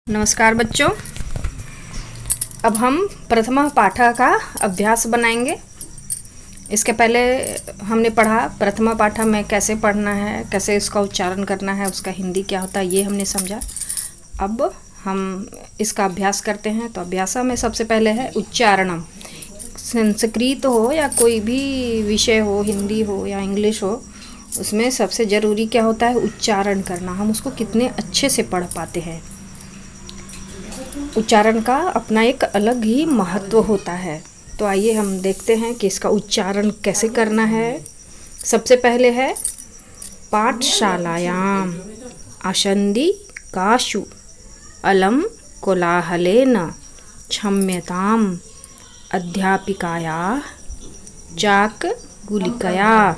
नमस्कार बच्चों, अब हम प्रथमा पाठा का अभ्यास बनाएंगे। इसके पहले हमने पढ़ा प्रथमा पाठा में कैसे पढ़ना है, कैसे इसका उच्चारण करना है, उसका हिंदी क्या होता है, ये हमने समझा। अब हम इसका अभ्यास करते हैं। तो अभ्यास में सबसे पहले है उच्चारणम। संस्कृत हो या कोई भी विषय हो, हिंदी हो या इंग्लिश हो, उसमें सबसे ज़रूरी क्या होता है? उच्चारण करना। हम उसको कितने अच्छे से पढ़ पाते हैं। उच्चारण का अपना एक अलग ही महत्व होता है। तो आइए हम देखते हैं कि इसका उच्चारण कैसे करना है। सबसे पहले है पाठशालायाम आशंदी काशु अलम कोलाहलेन क्षम्यताम अध्यापिकाया चाक गुलिकया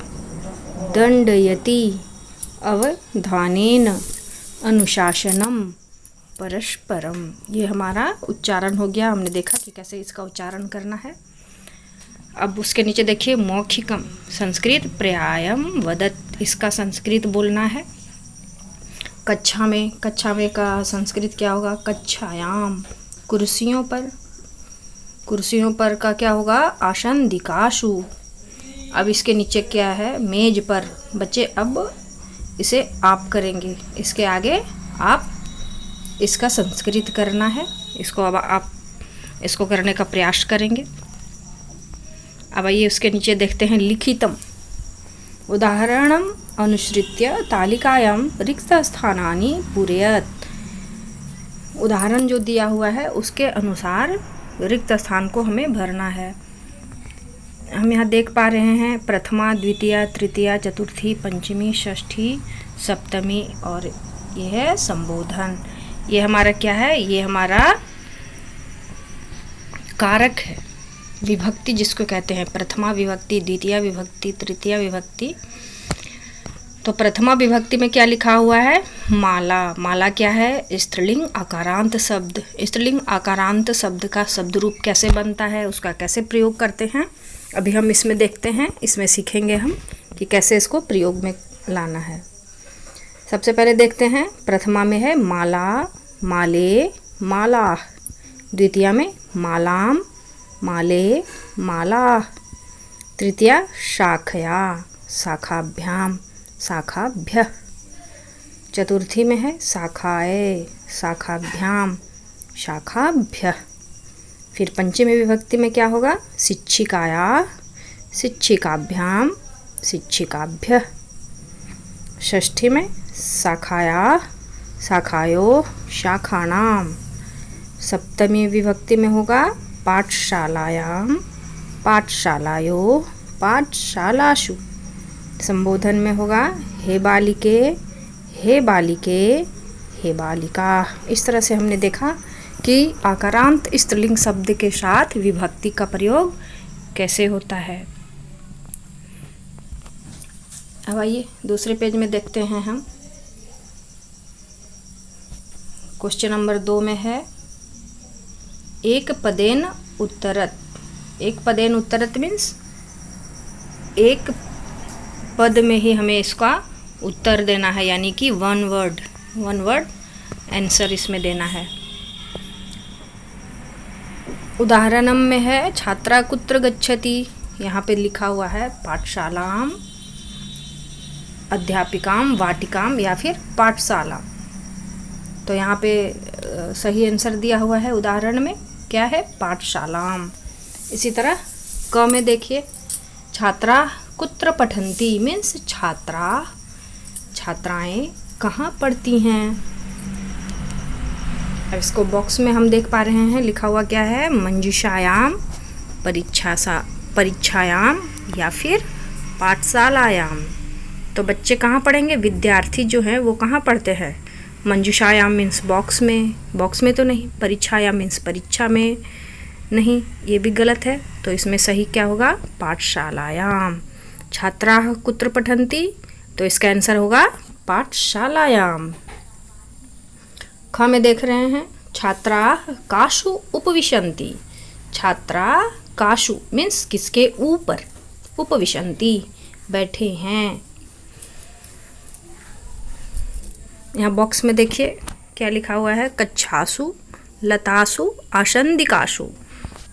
दंडयति अवधानेन अनुशासनम परस्परम। ये हमारा उच्चारण हो गया। हमने देखा कि कैसे इसका उच्चारण करना है। अब उसके नीचे देखिए मौखिकम संस्कृत पर्यायम वदत। इसका संस्कृत बोलना है। कक्षा में का संस्कृत क्या होगा? कक्षायाम। कुर्सियों पर का क्या होगा? आसंदिकाशु। अब इसके नीचे क्या है? मेज पर। बच्चे अब इसे आप करेंगे, इसके आगे आप इसका संस्कृत करना है। इसको अब आप इसको करने का प्रयास करेंगे। अब आइए उसके नीचे देखते हैं लिखितम। उदाहरणम अनुसृत्य तालिकायां रिक्त स्थानानि पूरयत। उदाहरण जो दिया हुआ है उसके अनुसार रिक्त स्थान को हमें भरना है। हम यहाँ देख पा रहे हैं प्रथमा, द्वितीय, तृतीया, चतुर्थी, पंचमी, षष्ठी, सप्तमी और यह है संबोधन। ये हमारा क्या है? ये हमारा कारक है, विभक्ति जिसको कहते हैं। प्रथमा विभक्ति, द्वितीय विभक्ति, तृतीय विभक्ति। तो प्रथमा विभक्ति में क्या लिखा हुआ है? माला। माला क्या है? स्त्रीलिंग आकारांत शब्द। स्त्रीलिंग आकारांत शब्द का शब्द रूप कैसे बनता है, उसका कैसे प्रयोग करते हैं, अभी हम इसमें देखते हैं। इसमें सीखेंगे हम कि कैसे इसको प्रयोग में लाना है। सबसे पहले देखते हैं प्रथमा में है माला, माले, माला। द्वितीया में मालाम, माले, माला। तृतीया शाखया, शाखाभ्याम, शाखाभ्यः। चतुर्थी में है शाखाए, शाखाभ्याम, शाखाभ्यः। फिर पंचमी विभक्ति में क्या होगा? शिक्षिकाया, शिक्षिकाभ्याम, शिक्षिकाभ्यः। षष्ठी में शाखाया, शाखायो, शाखानाम। सप्तमी विभक्ति में होगा पाठशालायाम, पाठशालायो, पाठशालासु। संबोधन में होगा हे बालिके, हे बालिके, हे बालिका। इस तरह से हमने देखा कि आकारांत स्त्रीलिंग शब्द के साथ विभक्ति का प्रयोग कैसे होता है। अब आइए दूसरे पेज में देखते हैं हम। क्वेश्चन नंबर 2 में है एक पदेन उत्तरत। एक पदेन उत्तरत मीन्स एक पद में ही हमें इसका उत्तर देना है, यानी कि वन वर्ड आंसर इसमें देना है। उदाहरणम में है छात्रा कुत्र गच्छति। यहाँ पे लिखा हुआ है पाठशालाम, अध्यापिकाम, वाटिकाम या फिर पाठशाला। तो यहाँ पे सही आंसर दिया हुआ है उदाहरण में क्या है? पाठशालाम। इसी तरह क में देखिए छात्रा कुत्र पठन्ति मीन्स छात्राएं कहाँ पढ़ती हैं। अब इसको बॉक्स में हम देख पा रहे हैं लिखा हुआ क्या है? मंजुषायाम, परीक्षायाम या फिर पाठशालायाम। तो बच्चे कहाँ पढ़ेंगे? विद्यार्थी जो हैं वो कहाँ पढ़ते हैं? मंजुषायाम मीन्स बॉक्स में तो नहीं। परीक्षायाम मीन्स परीक्षा में नहीं, ये भी गलत है। तो इसमें सही क्या होगा? पाठशालायाम। छात्रा कुत्र पठन्ति, तो इसका आंसर होगा पाठशालायाम। ख में देख रहे हैं छात्रा काशु उपविशन्ति। छात्रा काशु मीन्स किसके ऊपर? उपविशन्ति बैठे हैं। यहाँ बॉक्स में देखिए क्या लिखा हुआ है? कच्छासु लतासु आसंदिकासु।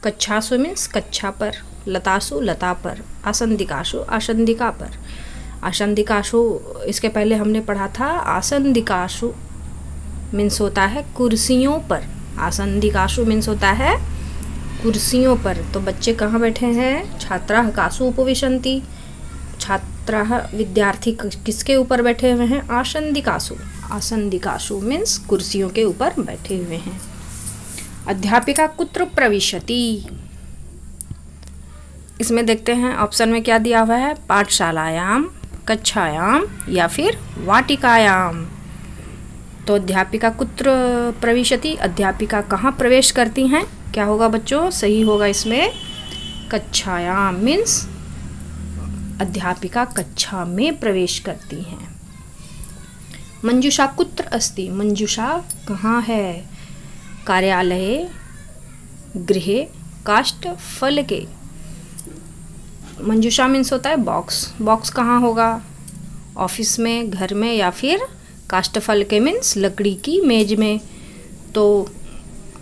कच्छासु मीन्स कच्छा पर, लतासु लता पर, आसंदिकासु आसंदिका पर। आसंदिकासु इसके पहले हमने पढ़ा था, आसंदिकासु मीन्स होता है कुर्सियों पर। आसंदिकासु मीन्स होता है कुर्सियों पर। तो बच्चे कहाँ बैठे हैं? छात्राः कासु उपविशन्ति। छात्राः विद्यार्थी किसके ऊपर बैठे हुए हैं? आसंदिकासु। आसंदिकासु मीन्स कुर्सियों के ऊपर बैठे हुए हैं। अध्यापिका कुत्र प्रविशति। इसमें देखते हैं ऑप्शन में क्या दिया हुआ है? पाठशालायाम, कक्षायाम या फिर वाटिकायाम। तो अध्यापिका कुत्र प्रविशति, अध्यापिका कहाँ प्रवेश करती हैं? क्या होगा बच्चों? सही होगा इसमें कक्षायाम मीन्स अध्यापिका कक्षा में प्रवेश करती हैं। मंजुषा कुत्र अस्ति। मंजुषा कहाँ है? कार्यालये, गृहे, काष्ठफलके। मंजुषा मीन्स होता है बॉक्स। बॉक्स कहाँ होगा? ऑफिस में, घर में या फिर काष्ठफलके मीन्स लकड़ी की मेज में। तो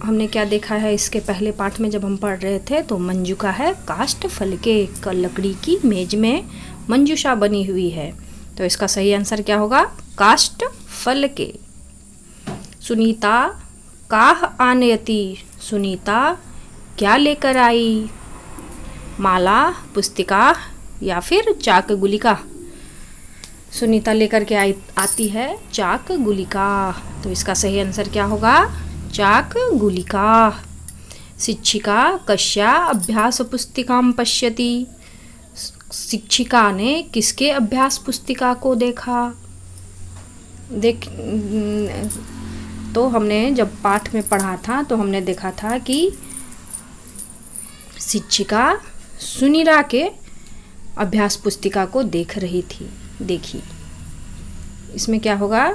हमने क्या देखा है इसके पहले पाठ में जब हम पढ़ रहे थे, तो मंजुषा है काष्ठफलके, लकड़ी की मेज में मंजुषा बनी हुई है। तो इसका सही आंसर क्या होगा? काष्ठफलके। सुनीता काह आनयति। सुनीता क्या लेकर आई? माला, पुस्तिका या फिर चाक गुलिका। सुनीता लेकर के आती है चाक गुलिका। तो इसका सही आंसर क्या होगा? चाक गुलिका। शिक्षिका कस्या अभ्यास पुस्तिकां पश्यति। शिक्षिका ने किसके अभ्यास पुस्तिका को देखा? तो हमने जब पाठ में पढ़ा था तो हमने देखा था कि शिक्षिका सुनीरा के अभ्यास पुस्तिका को देख रही थी। देखी, इसमें क्या होगा?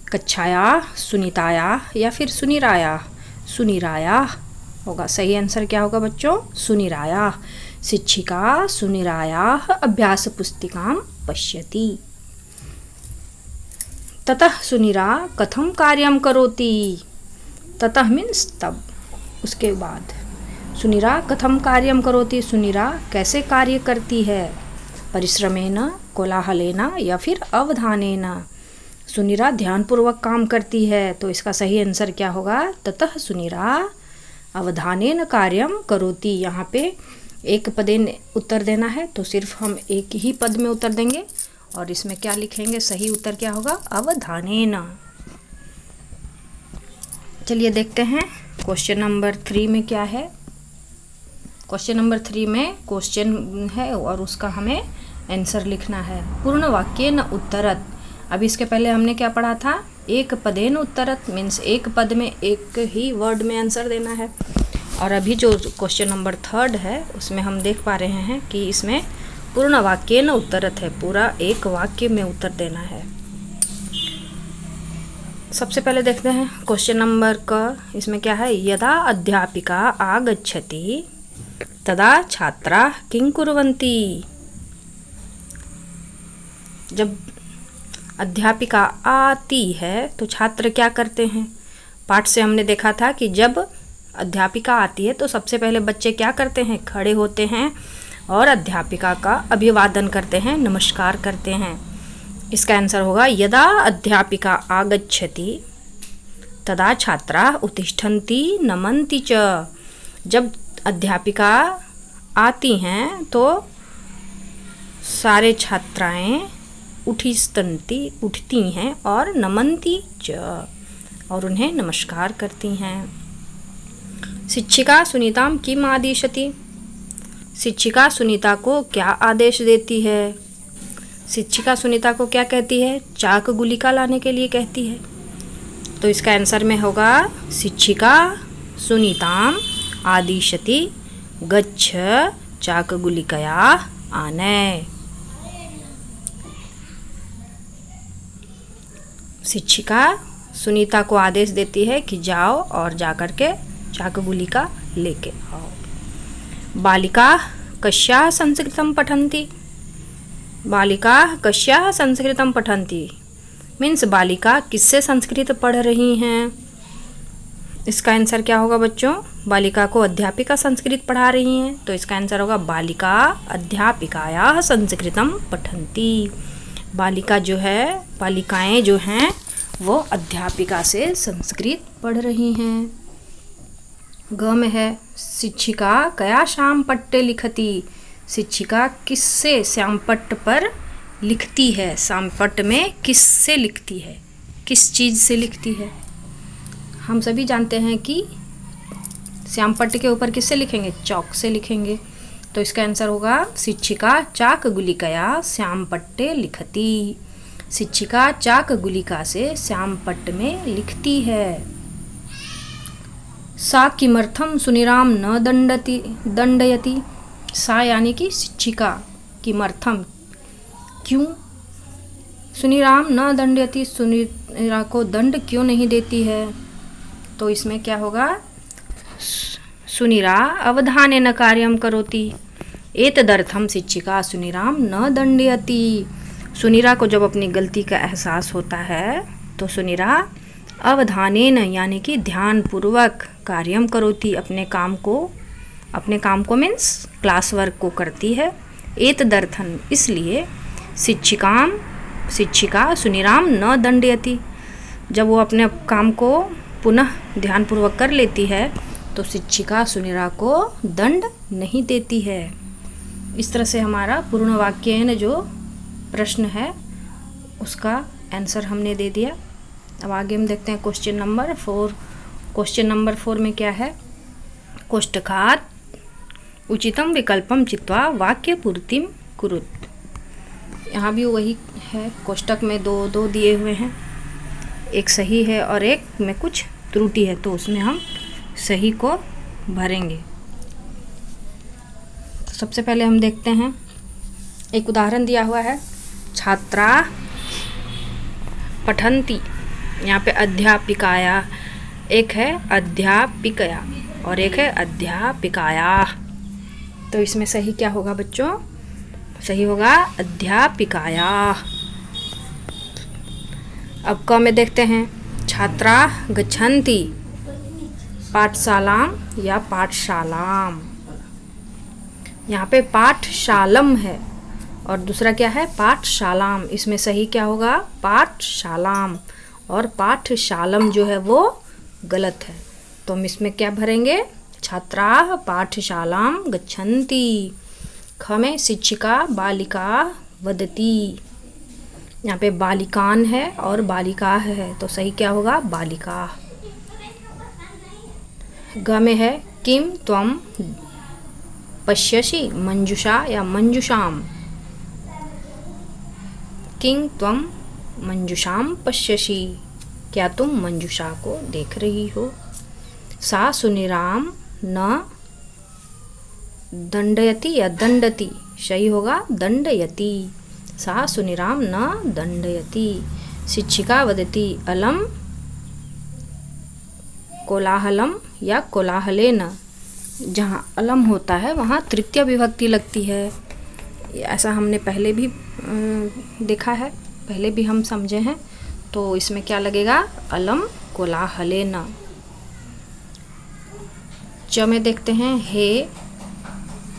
कक्षाया, सुनीताया या फिर सुनीराया। सुनीराया होगा। सही आंसर क्या होगा बच्चों? सुनीराया। शिक्षिका सुनीराया अभ्यास पुस्तिकां पश्यति। ततः सुनीरा कथं कार्यं करोति। ततः मीन्स तब, उसके बाद। सुनीरा कथं कार्यं करोति। सुनीरा कैसे कार्य करती है? परिश्रमेन, कोलाहलेन या फिर अवधानेन। सुनीरा ध्यानपूर्वक काम करती है। तो इसका सही आंसर क्या होगा? ततः सुनीरा अवधानेन कार्यं करोति। यहाँ पे एक पदेन उत्तर देना है, तो सिर्फ हम एक ही पद में उत्तर देंगे और इसमें क्या लिखेंगे? सही उत्तर क्या होगा? अवधानेन। चलिए देखते हैं क्वेश्चन नंबर 3 में क्या है। क्वेश्चन नंबर 3 में क्वेश्चन है और उसका हमें आंसर लिखना है। पूर्ण वाक्येन उत्तरत। अभी इसके पहले हमने क्या पढ़ा था? एक पदेन उत्तरत मीन्स एक पद में एक ही वर्ड में आंसर देना है। और अभी जो क्वेश्चन नंबर 3 है उसमें हम देख पा रहे हैं कि इसमें पूर्ण वाक्येन उत्तरत है। पूरा एक वाक्य में उत्तर देना है। सबसे पहले देखते हैं क्वेश्चन नंबर का। इसमें क्या है? यदा अध्यापिका आगच्छति तदा छात्रा किं कुर्वन्ति। जब अध्यापिका आती है तो छात्र क्या करते हैं? पाठ से हमने देखा था कि जब अध्यापिका आती है तो सबसे पहले बच्चे क्या करते हैं? खड़े होते हैं और अध्यापिका का अभिवादन करते हैं, नमस्कार करते हैं। इसका आंसर होगा यदा अध्यापिका आगच्छति तदा छात्रा उत्तिष्ठन्ति नमन्ति च। जब अध्यापिका आती हैं तो सारे छात्राएं उठती हैं और नमन्ति च, और उन्हें नमस्कार करती हैं। शिक्षिका सुनीतां किम आदिशति। शिक्षिका सुनीता को क्या आदेश देती है? शिक्षिका सुनीता को क्या कहती है? चाक गुलिका लाने के लिए कहती है। तो इसका आंसर में होगा शिक्षिका सुनीतां आदिशति गच्छ चाक गुलिकया आनय। शिक्षिका सुनीता को आदेश देती है कि जाओ और जाकर के चाक गुलिका लेके आओ। बालिका कस्याः संस्कृतं पठन्ति। बालिका कस्याः संस्कृतं पठन्ति मीन्स बालिका किससे संस्कृत पढ़ रही हैं? इसका आंसर क्या होगा बच्चों? बालिका को अध्यापिका संस्कृत पढ़ा रही हैं, तो इसका आंसर होगा बालिका अध्यापिकायाः संस्कृतं पठन्ति। बालिका जो है, बालिकाएं जो हैं वो अध्यापिका से संस्कृत पढ़ रही हैं। ग में है शिक्षिका कया श्यामपट्टे लिखति। शिक्षिका किससे श्यामपट्ट पर लिखती है? श्यामपट्ट में किससे लिखती है? किस चीज़ से लिखती है? हम सभी जानते हैं कि श्यामपट्ट के ऊपर किससे लिखेंगे? चौक से लिखेंगे। तो इसका आंसर होगा शिक्षिका चाक गुलिकया श्यामपट्टे लिखती। शिक्षिका चाक गुलिका से श्यामपट्ट में लिखती है। सा किमर्थम सुनिराम न दंडयति। सा यानी कि शिक्षिका, किमर्थम क्यों, सुनिराम न दंडयति, सुनिरा को दंड क्यों नहीं देती है? तो इसमें क्या होगा? सुनिरा अवधानेन कार्यं करोति एतदर्थम शिक्षिका सुनिराम न दंडयति। सुनिरा को जब अपनी गलती का एहसास होता है तो सुनिरा अवधानेन यानी कि ध्यानपूर्वक कार्यं करोति, अपने काम को मीन्स क्लास वर्क को करती है। एतदर्थन इसलिए शिक्षिका सुनिराम न दंडयति, जब वो अपने काम को पुनः ध्यानपूर्वक कर लेती है तो शिक्षिका सुनिरा को दंड नहीं देती है। इस तरह से हमारा पूर्ण वाक्य जो प्रश्न है उसका आंसर हमने दे दिया। अब आगे हम देखते हैं क्वेश्चन नंबर 4। क्वेश्चन नंबर 4 में क्या है? कोष्टकात् उचितम विकल्पम चित्वा वाक्य पूर्तिम कुरुत। यहाँ भी वही है, कोष्टक में दो दिए हुए हैं, एक सही है और एक में कुछ त्रुटि है, तो उसमें हम सही को भरेंगे। तो सबसे पहले हम देखते हैं, एक उदाहरण दिया हुआ है, छात्रा पठन्ति। यहाँ पे अध्यापिकाया, एक है अध्यापिकया और एक है अध्यापिकाया। तो इसमें सही क्या होगा बच्चों? सही होगा अध्यापिकाया। अब क में देखते हैं, छात्रा गच्छन्ति पाठशालाम या पाठशालाम। यहाँ पे पाठशालम है और दूसरा क्या है? पाठशालाम। इसमें सही क्या होगा? पाठशालाम, और पाठशालम जो है वो गलत है। तो हम इसमें क्या भरेंगे? छात्रा पाठशालाम गच्छन्ति। ख में शिक्षिका बालिका वदति। यहाँ पे बालिकान है और बालिका है, तो सही क्या होगा? बालिका। ग में है किम त्वम पश्यसि मंजुषा या मंजुषाम। किम त्वम मंजुषाम पश्यसि, क्या तुम मंजुषा को देख रही हो? सा सुनिराम न दंडयति या दंडति, सही होगा दंडयति। सा सुनिराम न दंडयति। शिक्षिका वदति अलम कोलाहलम या कोलाहलेन। जहाँ अलम होता है वहाँ तृतीय विभक्ति लगती है। ऐसा हमने पहले भी देखा है, पहले भी हम समझे हैं। तो इसमें क्या लगेगा? अलम कोलाहलेन। च में देखते हैं, हे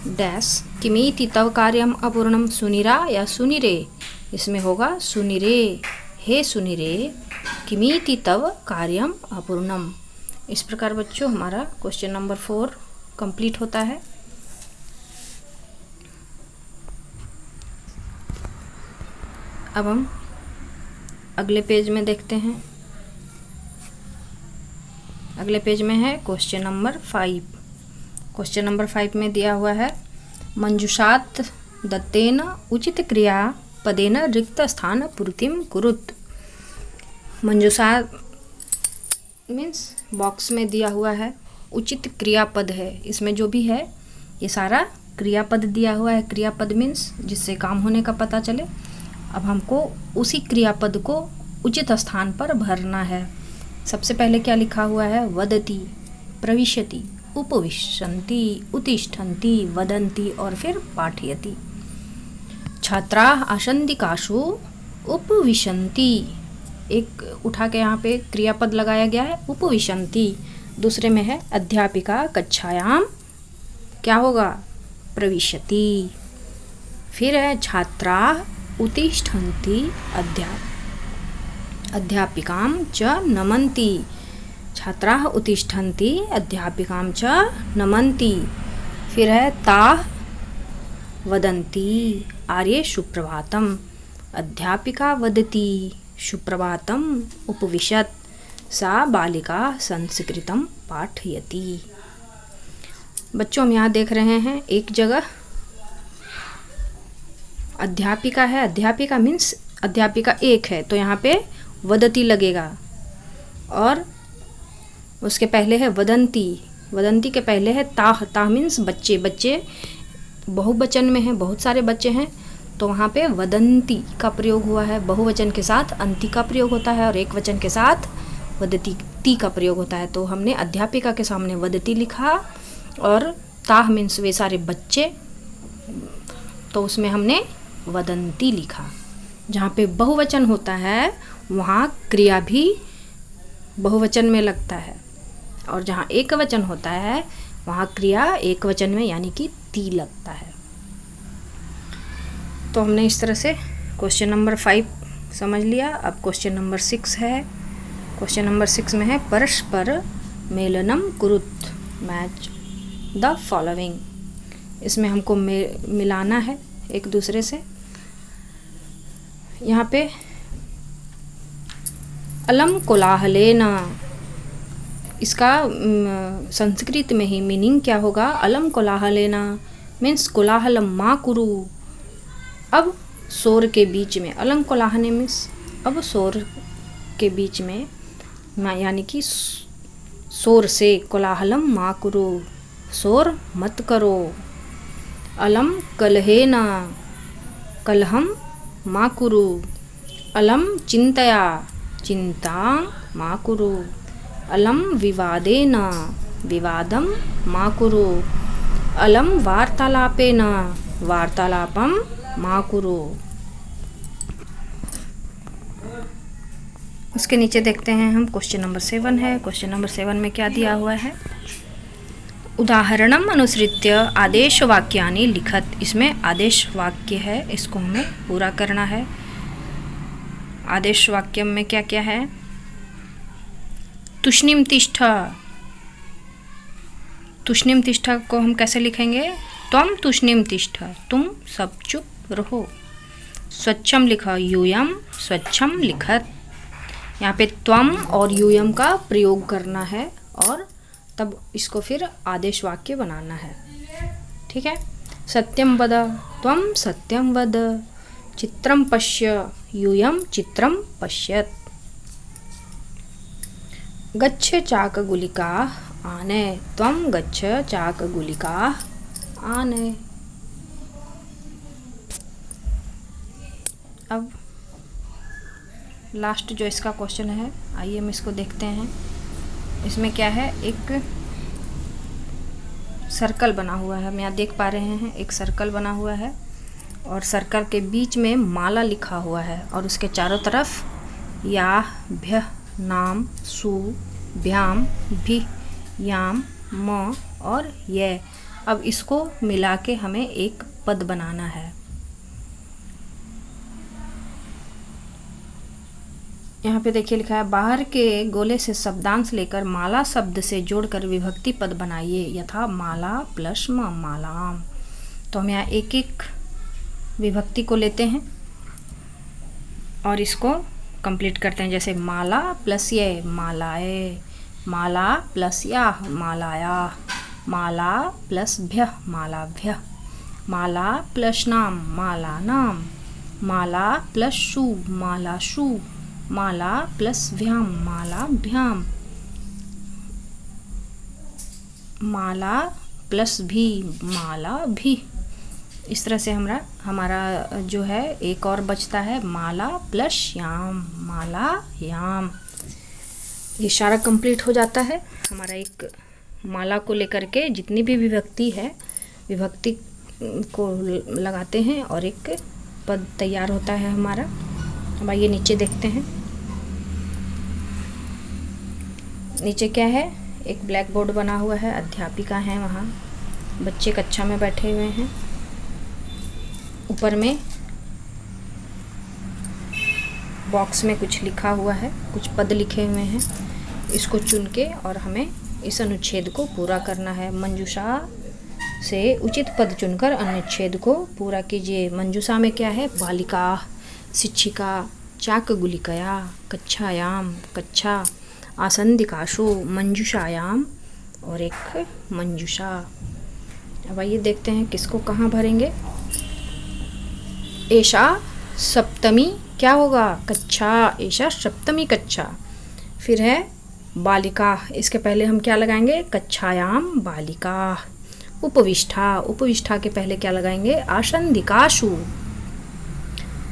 डैश किमीति तव कार्यम अपूर्णम सुनिरा या सुनिरे। इसमें होगा सुनिरे। हे सुनिरे किमीति तव कार्यम अपूर्णम। इस प्रकार बच्चों हमारा क्वेश्चन नंबर 4 कंप्लीट होता है। अब हम अगले पेज में देखते हैं। अगले पेज में है क्वेश्चन नंबर 5। क्वेश्चन नंबर 5 में दिया हुआ है, मंजुषात् दत्तेन उचित क्रिया पदेन रिक्त स्थान पूर्तिम कुरुत। मंजुषा मीन्स बॉक्स में दिया हुआ है, उचित क्रियापद है। इसमें जो भी है ये सारा क्रियापद दिया हुआ है। क्रियापद मीन्स जिससे काम होने का पता चले। अब हमको उसी क्रियापद को उचित स्थान पर भरना है। सबसे पहले क्या लिखा हुआ है? वदति, प्रविशति, उपविशन्ति, उत्तिष्ठन्ति, वदन्ति और फिर पाठयति। छात्राः आसन्दिकासु उपविशन्ति। एक उठा के यहाँ पे क्रियापद लगाया गया है उपविशन्ति। दूसरे में है अध्यापिका कक्षायाम क्या होगा प्रविशति। फिर है छात्राः उत्तिष्ठन्ति अध्यापिकां च नमन्ति। छात्राः उत्तिष्ठन्ति अध्यापिकां च नमन्ति। फिर है ताः वदन्ति आर्ये सुप्रभातम्। अध्यापिका वदति सुप्रभातम् उपविशत्। सा बालिका संस्कृतं पाठयति। बच्चों हम यहाँ देख रहे हैं एक जगह अध्यापिका है, अध्यापिका मीन्स अध्यापिका एक है तो यहाँ पे वदति लगेगा, और उसके पहले है वदंती, वदंती के पहले है ताह, ताह मीन्स बच्चे, बच्चे बहुवचन में है, बहुत सारे बच्चे हैं तो वहाँ पे वदंती का प्रयोग हुआ है। बहुवचन के साथ अंति का प्रयोग होता है और एक वचन के साथ वदती ती का प्रयोग होता है। तो हमने अध्यापिका के सामने वदति लिखा और ताह मीन्स वे सारे बच्चे, तो उसमें हमने वदंती लिखा। जहाँ पे बहुवचन होता है वहाँ क्रिया भी बहुवचन में लगता है, और जहाँ एक वचन होता है वहाँ क्रिया एक वचन में यानी कि ती लगता है। तो हमने इस तरह से क्वेश्चन नंबर 5 समझ लिया। अब क्वेश्चन नंबर 6 है। क्वेश्चन नंबर 6 में है परस्पर मेलनम कुरुत मैच द फॉलोइंग। इसमें हमको मिलाना है एक दूसरे से। यहाँ पे अलम कोलाहलेन, इसका संस्कृत में ही मीनिंग क्या होगा, अलम कोलाहलेन मीन्स कोलाहलम मा कुरु। अब शोर के बीच में, अलम कोलाहले मीन्स अब शोर के बीच में, यानी कि शोर से, कोलाहलम मा कुरु शोर मत करो। अलम कलहेन कलहम मा कुरु। अलम चिंतया चिंतां मा कुरु। अलम विवादेन विवादं मा कुरु। अलम वार्तालापेन वार्तालापं मा कुरु। उसके नीचे देखते हैं हम क्वेश्चन नंबर 7 है। क्वेश्चन नंबर 7 में क्या दिया हुआ है, उदाहरणम अनुसृत्य आदेश वाक्यानि लिखत। इसमें आदेश वाक्य है, इसको हमें पूरा करना है। आदेश वाक्य में क्या क्या है, तुष्णीम तिष्ठ, तुष्णीम तिष्ठ को हम कैसे लिखेंगे, त्वम तुष्णीम तिष्ठ, तुम सब चुप रहो। स्वच्छम लिखा, यूयम स्वच्छम लिखत। यहाँ पे त्वम और यूयम का प्रयोग करना है और तब इसको फिर आदेश वाक्य बनाना है। ठीक है। सत्यम वद, त्वम सत्यम वद। चित्रम पश्य, यूयम चित्रम पश्यत। गच्छ चाकगुलिका आने, त्वम गच्छ चाकगुलिका आने। अब लास्ट जो इसका क्वेश्चन है, आइए हम इसको देखते हैं। इसमें क्या है, एक सर्कल बना हुआ है, हम यहाँ देख पा रहे हैं एक सर्कल बना हुआ है और सर्कल के बीच में माला लिखा हुआ है और उसके चारों तरफ या भ्य नाम सु भ्याम भी याम म और ये। अब इसको मिला के हमें एक पद बनाना है। यहाँ पे देखिए लिखा है, बाहर के गोले से शब्दांश लेकर माला शब्द से जोड़कर विभक्ति पद बनाइए, यथा माला प्लस म मालाम। तो हम यहाँ एक एक विभक्ति को लेते हैं और इसको कंप्लीट करते हैं। जैसे माला प्लस ये मालाए, माला प्लस या मालाया, माला प्लस भ्य मालाभ्य, माला प्लस नाम माला नाम, माला प्लस शु माला शु, माला प्लस भ्याम माला भ्याम, माला प्लस भी माला भी। इस तरह से हमारा जो है एक और बचता है, माला प्लस याम माला याम। ये सारा कंप्लीट हो जाता है हमारा। एक माला को लेकर के जितनी भी विभक्ति है, विभक्ति को लगाते हैं और एक पद तैयार होता है हमारा। अब आइए नीचे देखते हैं। नीचे क्या है, एक ब्लैक बोर्ड बना हुआ है, अध्यापिका हैं वहाँ, बच्चे कक्षा में बैठे हुए हैं। ऊपर में बॉक्स में कुछ लिखा हुआ है, कुछ पद लिखे हुए हैं, इसको चुन के और हमें इस अनुच्छेद को पूरा करना है। मंजूषा से उचित पद चुनकर अनुच्छेद को पूरा कीजिए। मंजूषा में क्या है, बालिका, शिक्षिका, चाकगुलिकया, कक्षायाम, कक्षा, आसंदिकाशु, मंजूषायाम और एक मंजूषा। अब आइए देखते हैं किसको कहाँ भरेंगे। एषा सप्तमी क्या होगा, कक्षा, एषा सप्तमी कक्षा। फिर है बालिका, इसके पहले हम क्या लगाएंगे, कक्षायाम बालिका। उपविष्टा, उपविष्टा के पहले क्या लगाएंगे, आसंदिकाशु।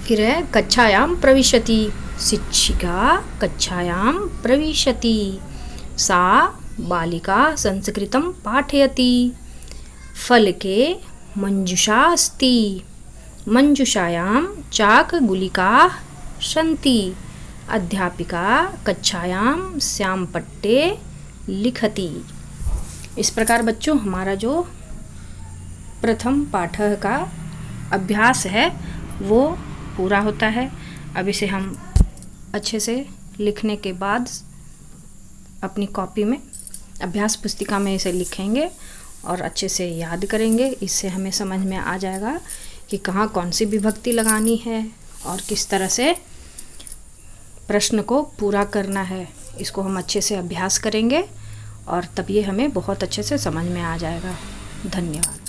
फिर है कक्षायाम प्रविशति, शिक्षिका कक्षायाम प्रविशति। सा बालिका संस्कृतं पाठयति। फलके मंजूषा अस्ति। मंजूषायां चाकगुलिकाः सन्ति। अध्यापिका कक्षायां श्यामपट्टे लिखति। इस प्रकार बच्चों हमारा जो प्रथम पाठ का अभ्यास है वो पूरा होता है। अब इसे हम अच्छे से लिखने के बाद अपनी कॉपी में, अभ्यास पुस्तिका में इसे लिखेंगे और अच्छे से याद करेंगे। इससे हमें समझ में आ जाएगा कि कहाँ कौन सी विभक्ति लगानी है और किस तरह से प्रश्न को पूरा करना है। इसको हम अच्छे से अभ्यास करेंगे और तब ये हमें बहुत अच्छे से समझ में आ जाएगा। धन्यवाद।